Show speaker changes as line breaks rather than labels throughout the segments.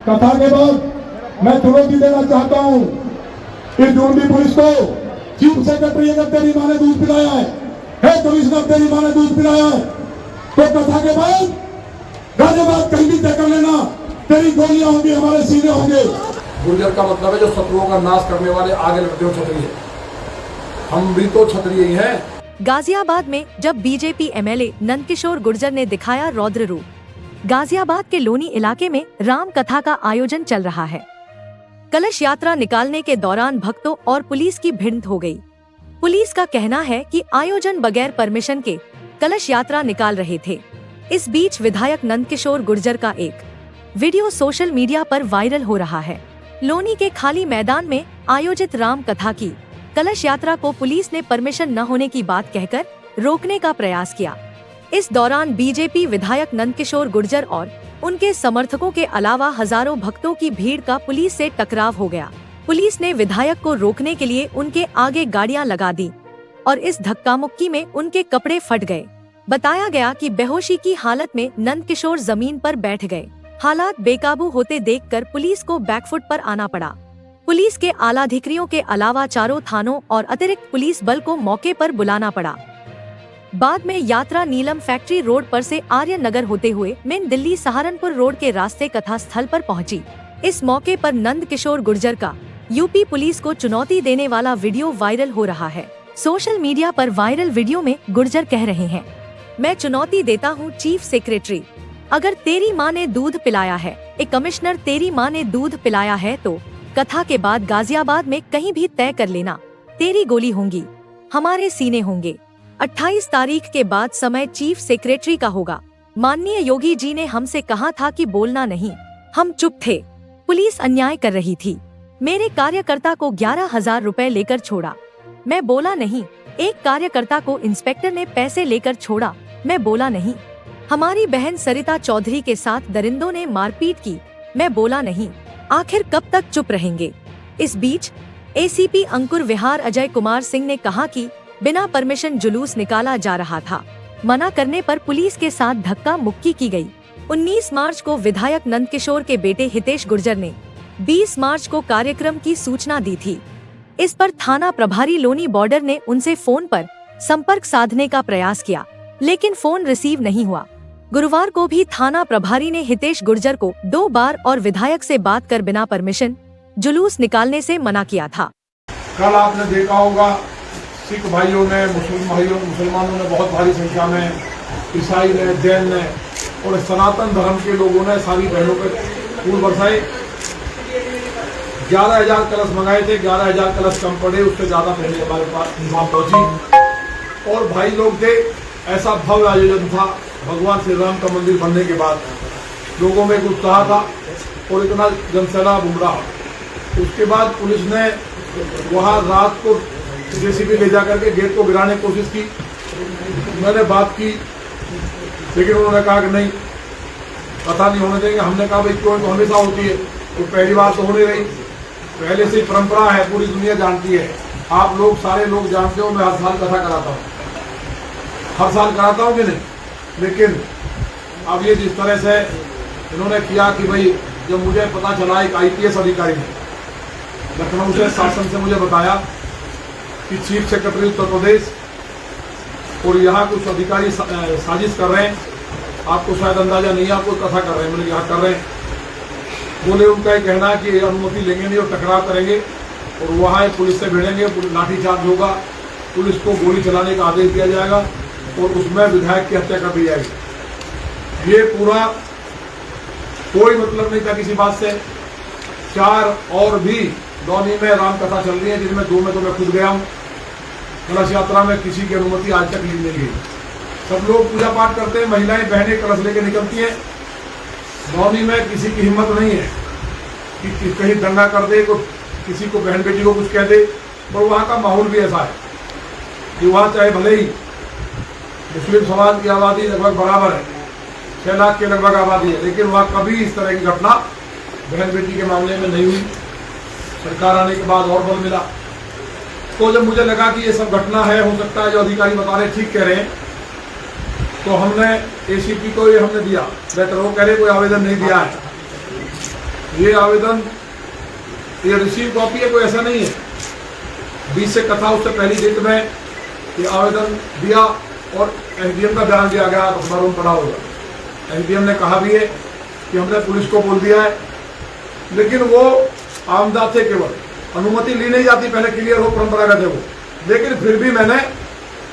कथा के बाद मैं चुनौती देना चाहता हूं इस ढूंढी पुलिस को। चीफ सेक्रेटरी अगर तेरी माँ ने दूध पिलाया है कमिश्नर तेरी माँ ने दूध पिलाया है, तो कथा के बाद गाजियाबाद कहीं भी तय कर लेना, तेरी गोलियां होंगी, हमारे सीने होंगे।
गुर्जर का मतलब है जो शत्रुओं का नाश करने वाले, आगे लड़ते हो क्षत्रिय। हम भी तो क्षत्रिय ही हैं।
गाजियाबाद में जब बीजेपी एमएलए नंदकिशोर गुर्जर ने दिखाया रौद्र रूप। गाजियाबाद के लोनी इलाके में राम कथा का आयोजन चल रहा है। कलश यात्रा निकालने के दौरान भक्तों और पुलिस की भिड़ंत हो गई। पुलिस का कहना है कि आयोजन बगैर परमिशन के कलश यात्रा निकाल रहे थे। इस बीच विधायक नंदकिशोर गुर्जर का एक वीडियो सोशल मीडिया पर वायरल हो रहा है। लोनी के खाली मैदान में आयोजित राम कथा की कलश यात्रा को पुलिस ने परमिशन न होने की बात कहकर रोकने का प्रयास किया। इस दौरान बीजेपी विधायक नंदकिशोर गुर्जर और उनके समर्थकों के अलावा हजारों भक्तों की भीड़ का पुलिस से टकराव हो गया। पुलिस ने विधायक को रोकने के लिए उनके आगे गाड़ियां लगा दी और इस धक्का-मुक्की में उनके कपड़े फट गए। बताया गया कि बेहोशी की हालत में नंदकिशोर जमीन पर बैठ गए। हालात बेकाबू होते देखकर पुलिस को बैकफुट पर आना पड़ा। पुलिस के आलाधिकारियों के अलावा चारों थानों और अतिरिक्त पुलिस बल को मौके पर बुलाना पड़ा। बाद में यात्रा नीलम फैक्ट्री रोड पर से आर्य नगर होते हुए मेन दिल्ली सहारनपुर रोड के रास्ते कथा स्थल पर पहुंची। इस मौके पर नंदकिशोर गुर्जर का यूपी पुलिस को चुनौती देने वाला वीडियो वायरल हो रहा है। सोशल मीडिया पर वायरल वीडियो में गुर्जर कह रहे हैं, मैं चुनौती देता हूं चीफ सेक्रेटरी, अगर तेरी माँ ने दूध पिलाया है, एक कमिश्नर तेरी माँ ने दूध पिलाया है, तो कथा के बाद गाजियाबाद में कहीं भी तय कर लेना, तेरी गोली होंगी, हमारे सीने होंगे। 28 तारीख के बाद समय चीफ सेक्रेटरी का होगा। माननीय योगी जी ने हमसे कहा था कि बोलना नहीं, हम चुप थे। पुलिस अन्याय कर रही थी। मेरे कार्यकर्ता को 11,000 रुपए लेकर छोड़ा, मैं बोला नहीं। एक कार्यकर्ता को इंस्पेक्टर ने पैसे लेकर छोड़ा, मैं बोला नहीं। हमारी बहन सरिता चौधरी के साथ दरिंदों ने मारपीट की, मैं बोला नहीं। आखिर कब तक चुप रहेंगे? इस बीच एसीपी अंकुर विहार अजय कुमार सिंह ने कहा कि बिना परमिशन जुलूस निकाला जा रहा था। मना करने पर पुलिस के साथ धक्का मुक्की की गई। 19 मार्च को विधायक नंदकिशोर के बेटे हितेश गुर्जर ने 20 मार्च को कार्यक्रम की सूचना दी थी। इस पर थाना प्रभारी लोनी बॉर्डर ने उनसे फोन पर संपर्क साधने का प्रयास किया, लेकिन फोन रिसीव नहीं हुआ। गुरुवार को भी थाना प्रभारी ने हितेश गुर्जर को 2 बार और विधायक से बात कर बिना परमिशन जुलूस निकालने से मना किया था।
कल आपने देखा होगा सिख भाइयों ने, मुसलमानों ने बहुत भारी संख्या में, ईसाई ने, जैन ने और सनातन धर्म के लोगों ने सारी बहनों पे फूल बरसाए। 11,000 कलश मंगाए थे, 11,000 कलश कम पड़े, उससे ज्यादा बहनें हमारे पास वहां पहुंची और भाई लोग थे। ऐसा भव्य आयोजन था। भगवान श्री राम का मंदिर बनने के बाद लोगों में एक उत्साह था और इतना जनसैलाब उमड़ा। उसके बाद पुलिस ने वहां रात को जेसीबी ले जाकर के गेट को गिराने की कोशिश की। मैंने बात की, लेकिन उन्होंने कहा कि नहीं, कथा नहीं होने देंगे। हमने कहा भाई क्यों, तो हमेशा होती है, तो पहली बार तो होने रही, पहले से परंपरा है, पूरी दुनिया जानती है। आप लोग सारे लोग जानते हो, मैं हर साल कथा कराता हूँ, हर साल कराता हूँ कि नहीं। लेकिन अब ये जिस तरह से इन्होंने किया कि भाई, जब मुझे पता चला एक IPS अधिकारी ने लखनऊ से शासन से मुझे बताया कि चीफ सेक्रेटरी उत्तर प्रदेश और यहाँ कुछ अधिकारी साजिश कर रहे हैं, आपको शायद अंदाजा नहीं है, आपको कथा कर रहे हैं। मैंने यहाँ कर रहे हैं, बोले उनका ये कहना है कि अनुमति लेंगे नहीं और टकराव करेंगे और वहाँ पुलिस से भिड़ेंगे, लाठीचार्ज होगा, पुलिस को गोली चलाने का आदेश दिया जाएगा और उसमें विधायक की हत्या कर दी जाएगी। ये पूरा कोई मतलब नहीं था किसी बात से। 4 और भी दौनी में राम कथा चल रही है, जिनमें 2 में तो मैं खुद गया हूँ। कलश यात्रा में किसी की अनुमति आज तक ली नहीं गई। सब लोग पूजा पाठ करते हैं, महिलाएं बहनें कलश लेके निकलती हैं। दौनी में किसी की हिम्मत नहीं है कि कहीं दंगा कर दे, किसी को बहन बेटी को कुछ कह दे। और वहाँ का माहौल भी ऐसा है कि वहाँ चाहे भले ही मुस्लिम समाज की आबादी लगभग बराबर है, 6 लाख के लगभग आबादी है, लेकिन वहाँ कभी इस तरह की घटना बहन बेटी के मामले में नहीं हुई। सरकार आने के बाद और बल मिला। तो जब मुझे लगा कि ये सब घटना है, हो सकता है जो अधिकारी बता रहे ठीक कह रहे हैं, तो हमने ACP को ये हमने दिया लेटर। वो कह रहे कोई आवेदन नहीं दिया है, ये आवेदन, ये रिसीव कॉपी है, कोई ऐसा नहीं है। 20 से कथा उससे पहली डेट में ये आवेदन दिया और एसडीएम का बयान दिया गया, अखबारों में पढ़ा होगा। एसडीएम ने कहा भी है कि हमने पुलिस को बोल दिया है, लेकिन वो आमदाद थे, केवल अनुमति ली नहीं जाती, पहले क्लियर हो, परंपरागत है वो, लेकिन फिर भी मैंने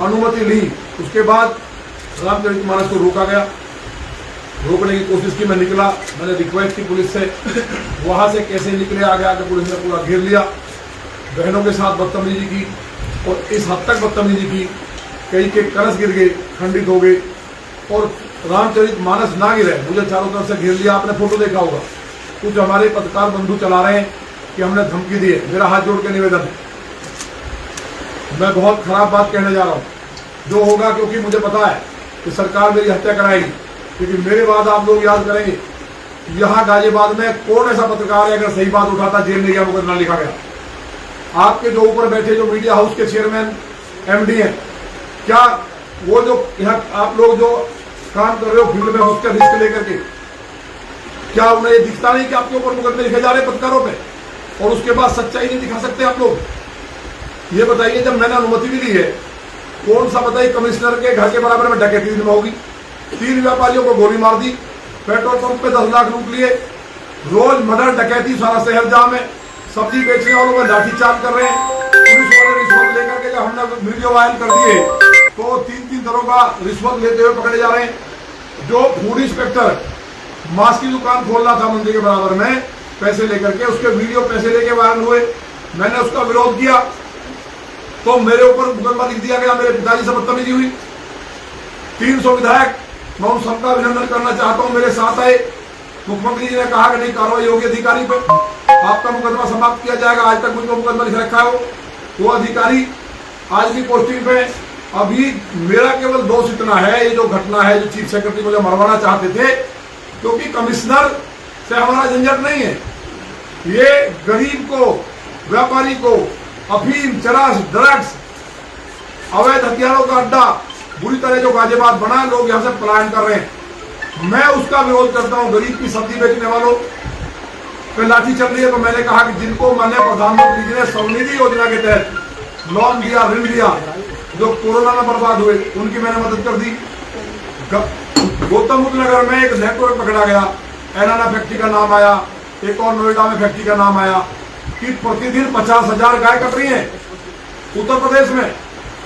अनुमति ली। उसके बाद रामचरितमानस को रोका गया, रोकने की कोशिश की, मैं निकला, मैंने रिक्वेस्ट की पुलिस से, वहां से कैसे निकले आगे आके पुलिस ने पूरा घेर लिया, बहनों के साथ बदतमीजी की और इस हद तक बदतमीजी की कई के कलश गिर गए, खंडित हो गए और रामचरितमानस ना गिरे, मुझे चारों तरफ से घेर लिया। आपने फोटो देखा होगा, कुछ हमारे पत्रकार बंधु चला रहे हैं कि हमने धमकी दी है। मेरा हाथ जोड़ के निवेदन है, मैं बहुत खराब बात कहने जा रहा हूँ, जो होगा, क्योंकि मुझे पता है कि सरकार मेरी हत्या कराएगी, क्योंकि मेरे बाद आप लोग याद करेंगे यहाँ गाजियाबाद में कौन ऐसा पत्रकार है अगर सही बात उठाता जेल में गया, मुकदमा लिखा गया। आपके जो ऊपर बैठे जो मीडिया हाउस के चेयरमैन एमडी हैं, क्या वो जो यहाँ आप लोग जो काम कर रहे हो फील्ड में उसका रिस्क लेकर के, क्या उन्हें ये दिखता नहीं कि आपके ऊपर मुकदमे लिखे जा रहे हैं पत्रकारों पे, और उसके बाद सच्चाई नहीं दिखा सकते आप लोग? ये बताइए, जब मैंने अनुमति भी ली है, कौन सा बताइए कमिश्नर के घर के बराबर में डकैती दिन में होगी? 3 व्यापारियों को गोली मार दी, पेट्रोल पंप पे 10 लाख लूट लिए, रोज मर्डर डकैती, सारा शहर जाम है, सब्जी बेचने वालों में लाठीचार्ज कर रहे हैं, पुलिस वाले रिश्वत लेकर के, जब हमने वीडियो वायरल कर दिए तो 3-3 दरोगा रिश्वत लेते हुए पकड़े जा रहे हैं। जो फूड इंस्पेक्टर मांस की दुकान खोल रहा था मंदिर के बराबर में पैसे लेकर के, उसके वीडियो पैसे लेके वायरल हुए, मैंने उसका विरोध किया तो मेरे ऊपर मुकदमा लिख दिया गया, मेरे पिताजी से बदतमीजी हुई। 300 विधायक, मैं उन सबका अभिनंदन करना चाहता हूं, मेरे साथ आए। मुख्यमंत्री जी ने कहा कि नहीं, कार्रवाई होगी अधिकारी पे, आपका मुकदमा समाप्त किया जाएगा। आज तक मुझको मुकदमा लिख रखा है वो अधिकारी आज भी पोस्टिंग पे। अभी मेरा केवल दोष इतना है, ये जो घटना है, जो चीफ सेक्रेटरी मुझे मरवाना चाहते थे, क्योंकि कमिश्नर से हमारा झंझट नहीं है, ये गरीब को, व्यापारी को अफीम, चरस, ड्रग्स, अवैध हथियारों का अड्डा बुरी तरह जो गाजियाबाद बना, लोग यहाँ से पलायन कर रहे हैं। मैं उसका विरोध करता हूँ। गरीब की सब्जी बेचने वालों पे लाठी चल रही है, तो मैंने कहा कि जिनको मैंने प्रधानमंत्री जी ने स्वनिधि योजना के तहत लोन दिया, ऋण दिया, जो कोरोना में बर्बाद हुए, उनकी मैंने मदद कर दी। गौतम बुद्ध नगर में एक नेटवर्क पकड़ा गया, एनाना फैक्ट्री का नाम आया, एक और नोएडा में फैक्ट्री का नाम आया कि प्रतिदिन 50,000 गाय कट रही हैं उत्तर प्रदेश में।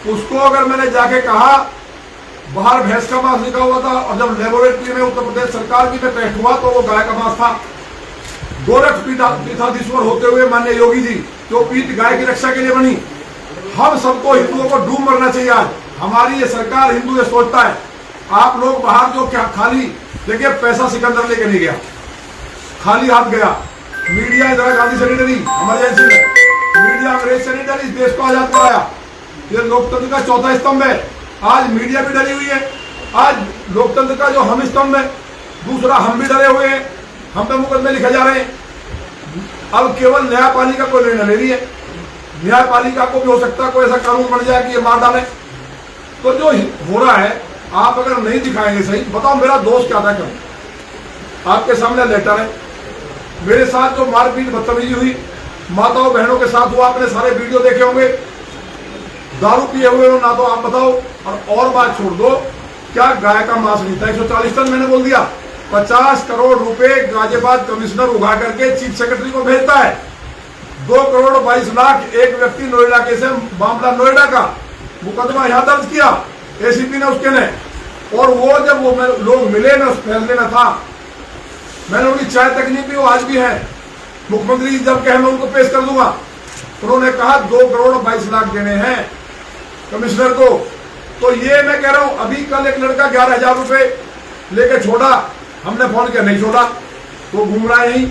उसको अगर मैंने जाके कहा, बाहर भैंस का मांस लिखा हुआ था, और जब लेबोरेटरी में उत्तर प्रदेश सरकार की में टेस्ट हुआ तो वो गाय का मांस था। गोरख पीठाधीश्वर होते हुए माननीय योगी जी, जो पीठ गाय की रक्षा के लिए बनी, हम सबको हिंदुओं को डूब मरना चाहिए। आज हमारी ये सरकार हिंदू ये सोचता है, आप लोग बाहर जो क्या खाली देखिए, पैसा सिकंदर लेके नहीं गया, खाली हाथ गया। मीडिया इंदिरा गांधी से नहीं डरी, इमरजेंसी में मीडिया अंग्रेज से नहीं डरी, देश को आजाद कराया। ये लोकतंत्र का चौथा स्तंभ है, आज मीडिया भी डरी हुई है। आज लोकतंत्र का जो हम स्तंभ है, दूसरा हम भी डरे हुए हैं, हम पे मुकदमे लिखे जा रहे हैं। अब केवल न्यायपालिका को निर्णय ले रही है, न्यायपालिका को भी हो सकता है कोई ऐसा कानून बन जाए कि ये मार डाले। तो जो हो रहा है, आप अगर नहीं दिखाएंगे सही, बताओ मेरा दोष क्या था? क्यों? आपके सामने लेटर है, मेरे साथ जो मारपीट बदतमीजी हुई, माताओं बहनों के साथ हुआ, आपने सारे वीडियो देखे होंगे। दारू पिए हुए हो ना, तो आप बताओ। और बात छोड़ दो, क्या गाय का मांस नहीं था? 140 टन मैंने बोल दिया। 50 करोड़ रुपए गाजियाबाद कमिश्नर उगा करके चीफ सेक्रेटरी को भेजता है। 2 करोड़ 22 लाख एक व्यक्ति नोएडा के से, मामला नोएडा का, मुकदमा यहाँ दर्ज किया एसीपी ने, उसके ने। और वो जब वो लोग मिले, मैं उस फैसले में था, मैंने उनकी चाय तक नहीं पी, वो आज भी है। मुख्यमंत्री जी जब कहे मैं उनको पेश कर दूंगा। उन्होंने कहा 2 करोड़ 22 लाख देने हैं कमिश्नर को। तो ये मैं कह रहा हूं, अभी कल एक लड़का 11,000 रुपए लेके छोड़ा, हमने फोन किया, नहीं छोड़ा, वो घूम रहा है यहीं।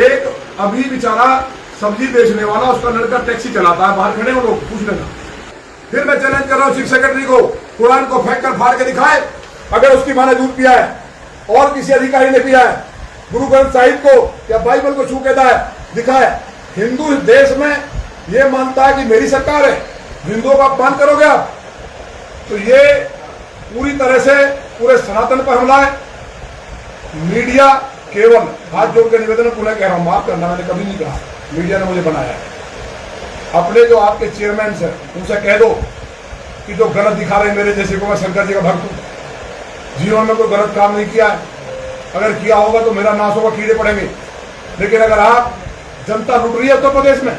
एक अभी बेचारा सब्जी बेचने वाला, उसका लड़का टैक्सी चलाता है, बाहर खड़े हो लोग, पूछ लेना। फिर मैं चैलेंज कर रहा हूं चीफ सेक्रेटरी को, कुरान को फेंक कर फाड़ के दिखाए अगर उसकी मां ने दूध पिया है और किसी अधिकारी ने पिया है, गुरु ग्रंथ साहिब को या बाइबल को छू के दिखाए। हिंदू देश में ये मानता है कि मेरी सरकार है, हिंदुओं का अपमान करोगे आप, तो ये पूरी तरह से पूरे सनातन पर हमला है। मीडिया केवल हाथ जोड़ के निवेदन पुनः कह रहा हूँ, माफ करना, मैंने कभी नहीं कहा, मीडिया ने मुझे बनाया है। अपने जो आपके चेयरमैन है उनसे कह दो कि जो गलत दिखा रहे हैं मेरे जैसे को, मैं शंकर जी का भक्त हूँ, जीवन में कोई गलत काम नहीं किया है, अगर किया होगा तो मेरा नाश होगा, कीड़े पड़ेंगे। लेकिन अगर आप जनता लूट रही है उत्तर प्रदेश में,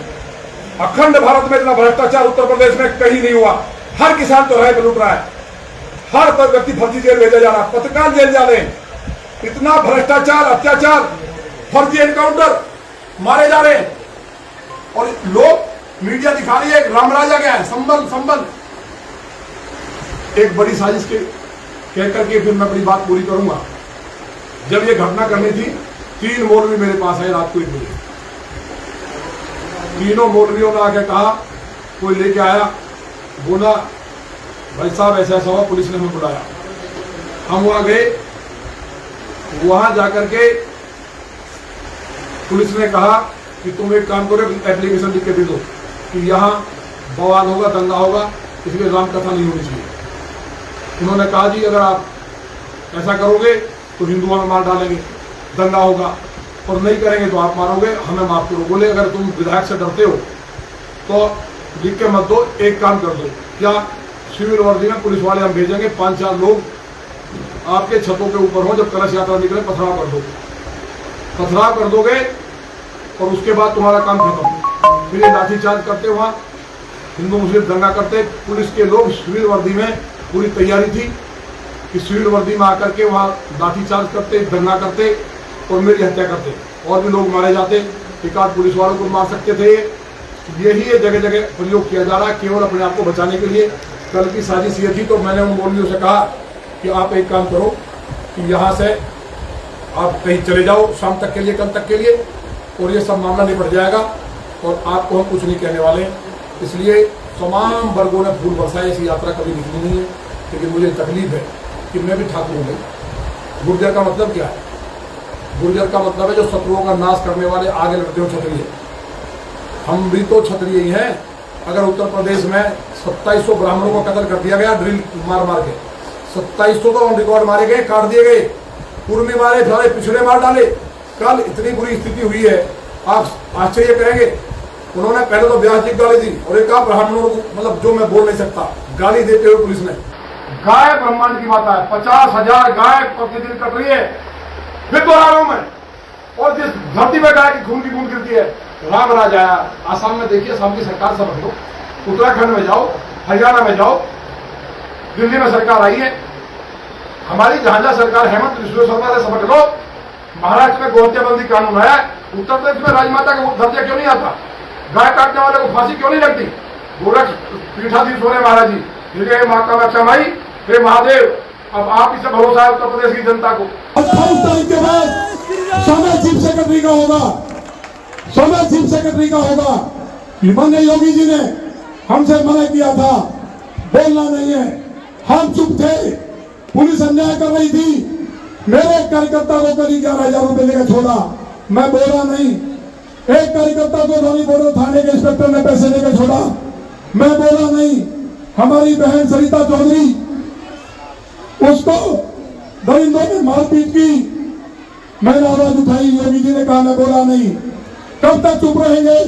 अखंड भारत में इतना भ्रष्टाचार उत्तर प्रदेश में कहीं नहीं हुआ। हर किसान तो राय पे लूट रहा है, हर कोई व्यक्ति फर्जी जेल भेजा जा रहा है, पत्रकार जेल जा रहे हैं, इतना भ्रष्टाचार, अत्याचार, फर्जी एनकाउंटर मारे जा रहे हैं। और लोग मीडिया दिखा रही है रामराजा गया है, संबल एक बड़ी साजिश के कह करके फिर मैं अपनी बात पूरी करूंगा। जब ये घटना करनी थी, 3 मौलवी मेरे पास आए रात को 1 बजे। तीनों मौलवियों ने आके कहा, कोई लेके आया, बोला भाई साहब ऐसा ऐसा हुआ, पुलिस ने हमें बुलाया। हम वहां गए, वहां जाकर के पुलिस ने कहा कि तुम एक काम करो, एप्लीकेशन लिख के दे दो कि यहाँ बवाल होगा, दंगा होगा, इसलिए रामकथा नहीं होनी चाहिए। उन्होंने कहा जी अगर आप ऐसा करोगे तो हिंदुओं में मार डालेंगे, दंगा होगा, और नहीं करेंगे तो आप मारोगे, हमें माफ करो। बोले अगर तुम विधायक से डरते हो तो लिख के मत दो, एक काम कर दो, क्या सिविल वर्दी में पुलिस वाले हम भेजेंगे, 5-4 लोग आपके छतों के ऊपर हो, जब कलश यात्रा निकले पथराव कर दो, पथराव कर दोगे और उसके बाद तुम्हारा काम खत्म। फिर ये लाठीचार्ज करते, वहाँ हिंदू मुस्लिम दंगा करते। पुलिस के लोग सिविल वर्दी में, पूरी तैयारी थी कि सिविल वर्दी में आकर के वहाँ लाठीचार्ज करते, दंगा करते और मेरी हत्या करते, और भी लोग मारे जाते। एक आध पुलिस वालों को मार सकते थे। यही ये जगह जगह प्रयोग किया जा रहा है केवल अपने आप को बचाने के लिए। कल की साजिश ये थी, तो मैंने उन मौलवियों से कहा कि आप एक काम करो कि यहाँ से आप कहीं चले जाओ शाम तक के लिए, कल तक के लिए, और ये सब मामला निपट जाएगा और आपको हम कुछ नहीं कहने वाले। इसलिए तमाम वर्गों ने फूल बरसाए, ऐसी यात्रा कभी निकली नहीं है। लेकिन मुझे तकलीफ है कि मैं भी ठाकुर हूँ। गुर्जर का मतलब क्या है? गुर्जर का मतलब है जो शत्रुओं का नाश करने वाले, आगे लड़ते हो क्षत्रिय। हम भी तो क्षत्रिय ही हैं। अगर उत्तर प्रदेश में 2700 ब्राह्मणों को कत्ल कर दिया गया ड्रिल मार मार के, 2700 तो रिकॉर्ड मारे गए, काट दिए गए, कुर्मी मारे, सारे पिछड़े मार डाले। कल इतनी बुरी स्थिति हुई है, आप आश्चर्य करेंगे। उन्होंने पहले तो ब्याह जी गाली दी और एक ब्राह्मणों को, मतलब जो मैं बोल नहीं सकता, गाली देते हुए पुलिस ने। गाय ब्रह्मांड की माता है, 50,000 गाय प्रतिदिन कट रही है, फिर दोहरा रहा हूं मैं। और जिस धरती में गाय की खून गिरती है, राम राज आया। आसाम में देखिए, आसाम की सरकार समझ लो, उत्तराखंड में जाओ, हरियाणा में जाओ, दिल्ली में सरकार आई है। हमारी जहां जहां सरकार हेमंत बिश्व शर्मा से समझ लो, महाराष्ट्र में गोहत्याबंदी कानून आया, उत्तर प्रदेश में राजमाता का दर्जा क्यों नहीं आता? गाय काटने वाले को फांसी क्यों नहीं लगती? गोरख पीठाधीश हो रहे महाराज जी, हे माँ कामाक्षा माई, हे महादेव, अब आप इसे भरोसा है उत्तर प्रदेश की जनता को।
28 तारीख के बाद समय चीफ सेक्रेटरी का होगा, समय चीफ सेक्रेटरी का होगा। माननीय योगी जी ने हमसे मना किया था, बोलना नहीं है, हम चुप थे। पुलिस अन्याय कर रही थी, मेरे एक कार्यकर्ता को करीब 11,000 रुपए लेकर छोड़ा, मैं बोला नहीं। एक कार्यकर्ता को धोनी बॉर्डर थाने के इंस्पेक्टर ने पैसे लेकर छोड़ा, मैं बोला नहीं। हमारी बहन सरिता चौधरी, उसको दरिंदों ने मारपीट की, मैंने आवाज उठाई, योगी जी ने कहा मैं बोला नहीं। कब तक चुप रहेंगे?